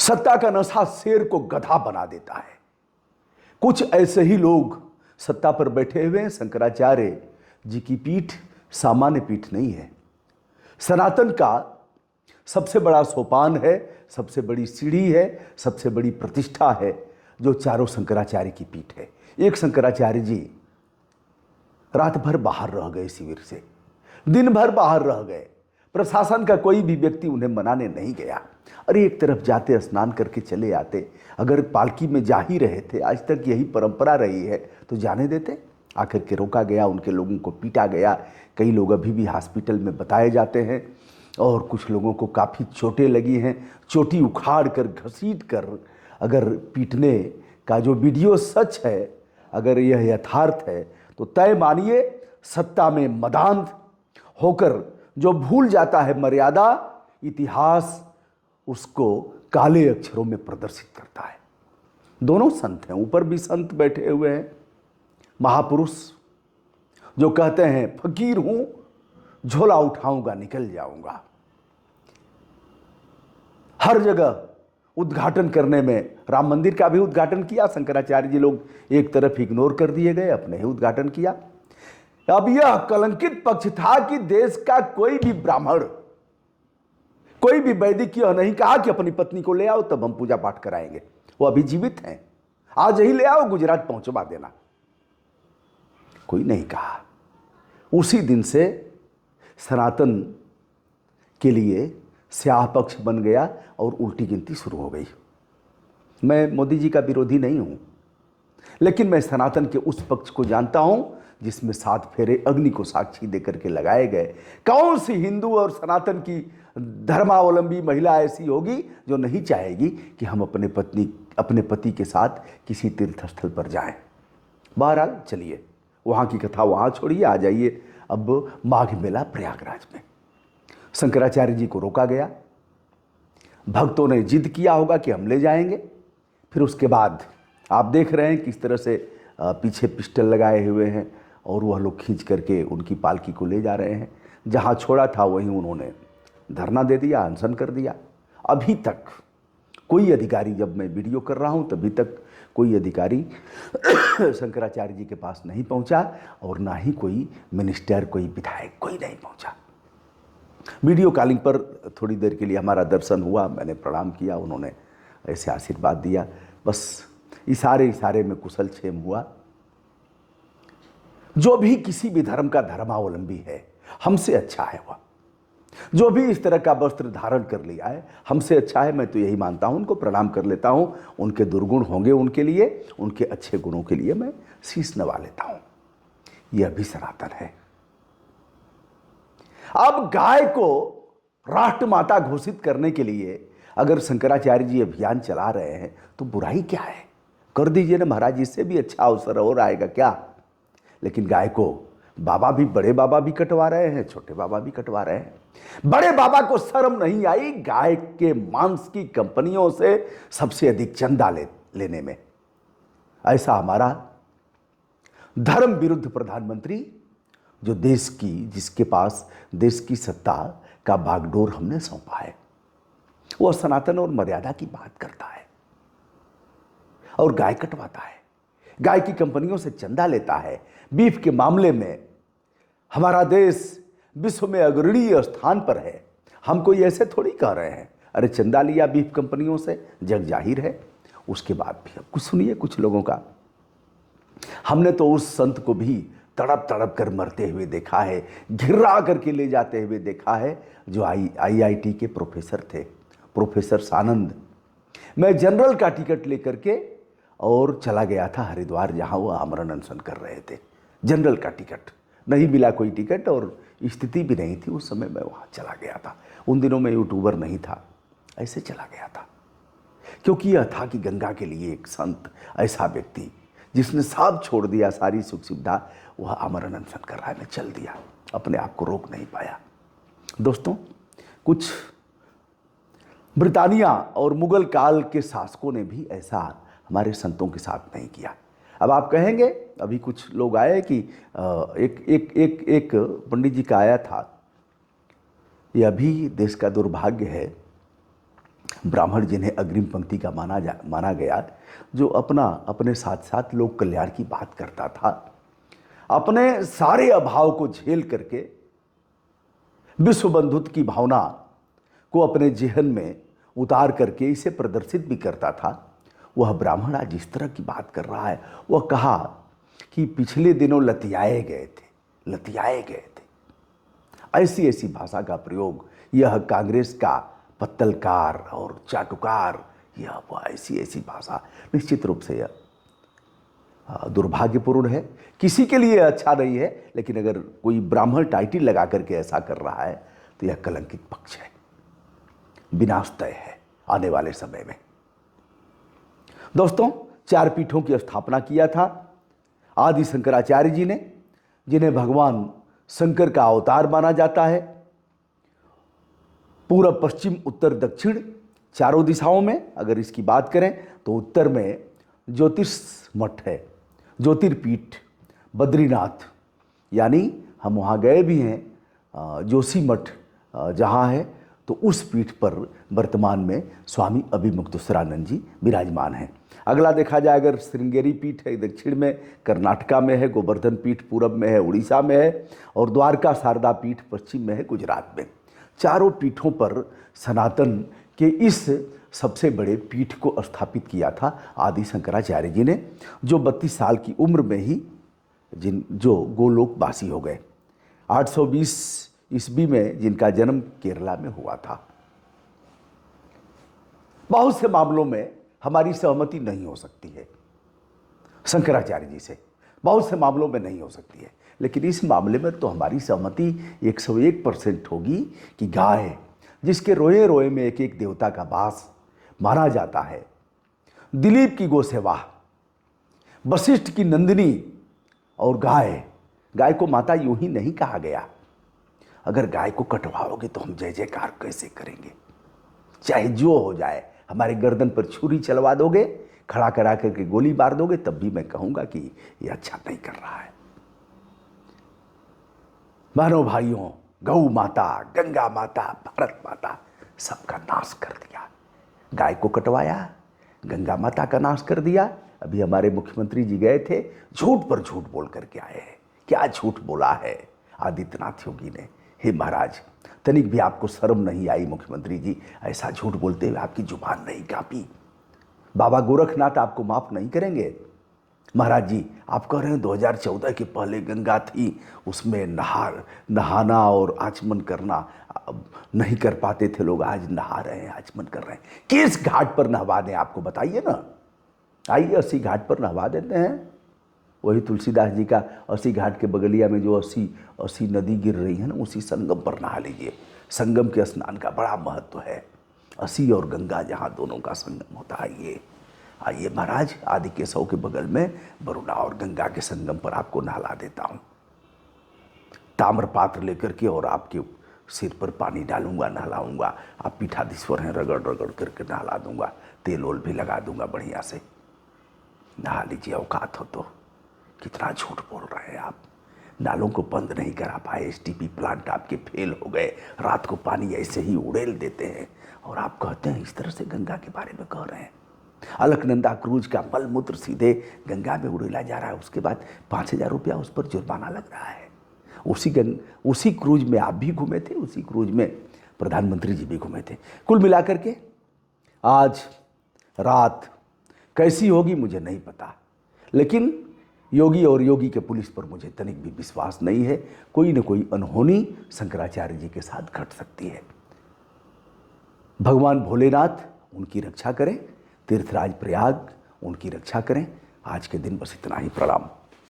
सत्ता का नशा शेर को गधा बना देता है। कुछ ऐसे ही लोग सत्ता पर बैठे हुए हैं। शंकराचार्य जी की पीठ सामान्य पीठ नहीं है। सनातन का सबसे बड़ा सोपान है, सबसे बड़ी सीढ़ी है, सबसे बड़ी प्रतिष्ठा है जो चारों शंकराचार्य की पीठ है। एक शंकराचार्य जी रात भर बाहर रह गए, शिविर से दिन भर बाहर रह गए। प्रशासन का कोई भी व्यक्ति उन्हें मनाने नहीं गया। अरे एक तरफ जाते स्नान करके चले आते। अगर पालकी में जा ही रहे थे, आज तक यही परंपरा रही है, तो जाने देते। आकर के रोका गया, उनके लोगों को पीटा गया। कई लोग अभी भी हॉस्पिटल में बताए जाते हैं और कुछ लोगों को काफ़ी चोटें लगी हैं। चोटी उखाड़ कर, घसीट कर, अगर पीटने का जो वीडियो सच है, अगर यह यथार्थ है, तो तय मानिए सत्ता में मदांध होकर जो भूल जाता है मर्यादा, इतिहास उसको काले अक्षरों में प्रदर्शित करता है। दोनों संत हैं, ऊपर भी संत बैठे हुए हैं, महापुरुष जो कहते हैं फकीर हूं, झोला उठाऊंगा निकल जाऊंगा। हर जगह उद्घाटन करने में, राम मंदिर का भी उद्घाटन किया शंकराचार्य जी, लोग एक तरफ इग्नोर कर दिए गए, अपने ही उद्घाटन किया। अब यह कलंकित पक्ष था कि देश का कोई भी ब्राह्मण, कोई भी वैदिक यह नहीं कहा कि अपनी पत्नी को ले आओ तब हम पूजा पाठ कराएंगे। वो अभी जीवित हैं, आज ही ले आओ, गुजरात पहुंचवा देना, कोई नहीं कहा। उसी दिन से सनातन के लिए स्याह पक्ष बन गया और उल्टी गिनती शुरू हो गई। मैं मोदी जी का विरोधी नहीं हूं, लेकिन मैं सनातन के उस पक्ष को जानता हूं जिसमें 7 फेरे अग्नि को साक्षी देकर के लगाए गए। कौन सी हिंदू और सनातन की धर्मावलंबी महिला ऐसी होगी जो नहीं चाहेगी कि हम अपने पति के साथ किसी तीर्थ स्थल पर जाएं। बहरहाल चलिए, वहाँ की कथा वहाँ छोड़िए, आ जाइए अब माघ मेला प्रयागराज में। शंकराचार्य जी को रोका गया, भक्तों ने जिद किया होगा कि हम ले जाएंगे। फिर उसके बाद आप देख रहे हैं किस तरह से पीछे पिस्टल लगाए हुए हैं और वह लोग खींच करके उनकी पालकी को ले जा रहे हैं। जहाँ छोड़ा था वहीं उन्होंने धरना दे दिया, अनशन कर दिया। अभी तक कोई अधिकारी, जब मैं वीडियो कर रहा हूँ तभी तक कोई अधिकारी शंकराचार्य जी के पास नहीं पहुँचा और ना ही कोई मिनिस्टर, कोई विधायक, कोई नहीं पहुँचा। वीडियो कॉलिंग पर थोड़ी देर के लिए हमारा दर्शन हुआ, मैंने प्रणाम किया, उन्होंने ऐसे आशीर्वाद दिया, बस इशारे में कुशल क्षेम हुआ। जो भी किसी भी धर्म का धर्मावलंबी है हमसे अच्छा है, वह जो भी इस तरह का वस्त्र धारण कर लिया है हमसे अच्छा है। मैं तो यही मानता हूं, उनको प्रणाम कर लेता हूं। उनके दुर्गुण होंगे उनके लिए, उनके अच्छे गुणों के लिए मैं शीश नवा लेता हूं। यह भी सनातन है। अब गाय को राष्ट्रमाता घोषित करने के लिए अगर शंकराचार्य जी अभियान चला रहे हैं तो बुराई क्या है? कर दीजिए ना महाराज, इससे भी अच्छा अवसर और आएगा क्या? लेकिन गाय को बाबा भी, बड़े बाबा भी कटवा रहे हैं, छोटे बाबा भी कटवा रहे हैं। बड़े बाबा को शर्म नहीं आई गाय के मांस की कंपनियों से सबसे अधिक चंदा लेने में। ऐसा हमारा धर्म विरुद्ध प्रधानमंत्री, जो देश की, जिसके पास देश की सत्ता का बागडोर हमने सौंपा है, वह सनातन और मर्यादा की बात करता है और गाय कटवाता है, गाय की कंपनियों से चंदा लेता है। बीफ के मामले में हमारा देश विश्व में अग्रणीय स्थान पर है। हम कोई ऐसे थोड़ी कह रहे हैं, अरे चंदा लिया बीफ कंपनियों से, जग जाहिर है। उसके बाद भी अब कुछ सुनिए कुछ लोगों का। हमने तो उस संत को भी तड़प तड़प कर मरते हुए देखा है, घिर्रा करके ले जाते हुए देखा है, जो IIT के प्रोफेसर थे, प्रोफेसर सानंद। मैं जनरल का टिकट लेकर के और चला गया था हरिद्वार, जहां वो आमरण अनशन कर रहे थे। जनरल का टिकट नहीं मिला, कोई टिकट, और स्थिति भी नहीं थी उस समय। मैं वहाँ चला गया था। उन दिनों में यूट्यूबर नहीं था, ऐसे चला गया था, क्योंकि यह था कि गंगा के लिए एक संत, ऐसा व्यक्ति जिसने सब छोड़ दिया, सारी सुख सुविधा, वह आमरण अनशन कर रहा है। मैं चल दिया, अपने आप को रोक नहीं पाया। दोस्तों, कुछ ब्रिटानिया और मुगल काल के शासकों ने भी ऐसा हमारे संतों के साथ नहीं किया। अब आप कहेंगे, अभी कुछ लोग आए कि एक पंडित जी का आया था, यह भी देश का दुर्भाग्य है ब्राह्मण जिन्हें अग्रिम पंक्ति का माना गया, जो अपने साथ साथ लोक कल्याण की बात करता था, अपने सारे अभाव को झेल करके विश्व बंधुत्व की भावना को अपने जेहन में उतार करके इसे प्रदर्शित भी करता था, वह ब्राह्मण आज इस तरह की बात कर रहा है। वह कहा कि पिछले दिनों लतियाए गए थे। ऐसी ऐसी भाषा का प्रयोग यह कांग्रेस का पत्तलकार और चाटुकार, यह वह ऐसी ऐसी भाषा निश्चित रूप से यह दुर्भाग्यपूर्ण है, किसी के लिए अच्छा नहीं है। लेकिन अगर कोई ब्राह्मण टाइटल लगा करके ऐसा कर रहा है तो यह कलंकित पक्ष है, विनाश तय है आने वाले समय में। दोस्तों, 4 पीठों की स्थापना किया था आदि शंकराचार्य जी ने, जिन्हें भगवान शंकर का अवतार माना जाता है। पूर्व, पश्चिम, उत्तर, दक्षिण चारों दिशाओं में अगर इसकी बात करें तो उत्तर में ज्योतिर्मठ है, ज्योतिर्पीठ बद्रीनाथ, यानी हम वहाँ गए भी हैं, जोशी मठ जहाँ है, तो उस पीठ पर वर्तमान में स्वामी अभिमुक्तेश्वरानंद जी विराजमान हैं। अगला देखा जाए अगर श्रृंगेरी पीठ है दक्षिण में, कर्नाटका में है, गोवर्धन पीठ पूरब में है, उड़ीसा में है, और द्वारका शारदा पीठ पश्चिम में है, गुजरात में। चारों पीठों पर सनातन के इस सबसे बड़े पीठ को स्थापित किया था आदि शंकराचार्य जी ने, जो 32 साल की उम्र में ही जो गोलोकवासी हो गए। 820 ईस्वी में जिनका जन्म केरला में हुआ था। बहुत से मामलों में हमारी सहमति नहीं हो सकती है शंकराचार्य जी से, बहुत से मामलों में नहीं हो सकती है, लेकिन इस मामले में तो हमारी सहमति 101% होगी कि गाय, जिसके रोए रोए में एक एक देवता का वास माना जाता है, दिलीप की गोसेवा, वशिष्ठ की नंदिनी, और गाय को माता यूं ही नहीं कहा गया। अगर गाय को कटवाओगे तो हम जय जयकार कैसे करेंगे? चाहे जो हो जाए, हमारे गर्दन पर छुरी चलवा दोगे, खड़ा करा करके गोली मार दोगे, तब भी मैं कहूंगा कि यह अच्छा नहीं कर रहा है। बहनों भाइयों, गौ माता, गंगा माता, भारत माता, सबका नाश कर दिया। गाय को कटवाया, गंगा माता का नाश कर दिया। अभी हमारे मुख्यमंत्री जी गए थे, झूठ पर झूठ बोल करके आए हैं। क्या झूठ बोला है आदित्यनाथ योगी ने? हे महाराज, तनिक भी आपको शर्म नहीं आई मुख्यमंत्री जी? ऐसा झूठ बोलते हुए आपकी जुबान नहीं कांपी? बाबा गोरखनाथ आपको माफ नहीं करेंगे? महाराज जी, आप कह रहे हैं 2014 के पहले गंगा थी, उसमें नहाना और आचमन करना नहीं कर पाते थे लोग, आज नहा रहे हैं, आचमन कर रहे हैं। किस घाट पर नहवा दें आपको बताइए ना? आइए 80 घाट पर नहवा देते हैं। वही तुलसीदास जी का 80 घाट के बगलिया में जो 80 नदी गिर रही है ना, उसी संगम पर नहा लीजिए। संगम के स्नान का बड़ा महत्व है। 80 और गंगा जहाँ दोनों का संगम होता है। आइए महाराज, आदि केशव के बगल में बरुणा और गंगा के संगम पर आपको नहला देता हूँ। ताम्र पात्र लेकर के और आपके सिर पर पानी डालूंगा, नहलाऊंगा। आप पीठाधीश्वर हैं, रगड़ रगड़ करके नहला दूंगा, तेल ओल भी लगा दूंगा बढ़िया से। नहा लीजिए, औकात हो तो। कितना झूठ बोल रहे हैं आप? नालों को बंद नहीं करा पाए, एसटीपी प्लांट आपके फेल हो गए, रात को पानी ऐसे ही उड़ेल देते हैं, और आप कहते हैं इस तरह से गंगा के बारे में कह रहे हैं। अलकनंदा क्रूज का मलमूत्र सीधे गंगा में उड़ेला जा रहा है, उसके बाद 5000 रुपया उस पर जुर्माना लग रहा है। उसी क्रूज में आप भी घूमे थे, उसी क्रूज में प्रधानमंत्री जी भी घूमे थे। कुल मिलाकर के आज रात कैसी होगी मुझे नहीं पता, लेकिन योगी और योगी के पुलिस पर मुझे तनिक भी विश्वास नहीं है। कोई न कोई अनहोनी शंकराचार्य जी के साथ घट सकती है। भगवान भोलेनाथ उनकी रक्षा करें, तीर्थराज प्रयाग उनकी रक्षा करें। आज के दिन बस इतना ही। प्रणाम।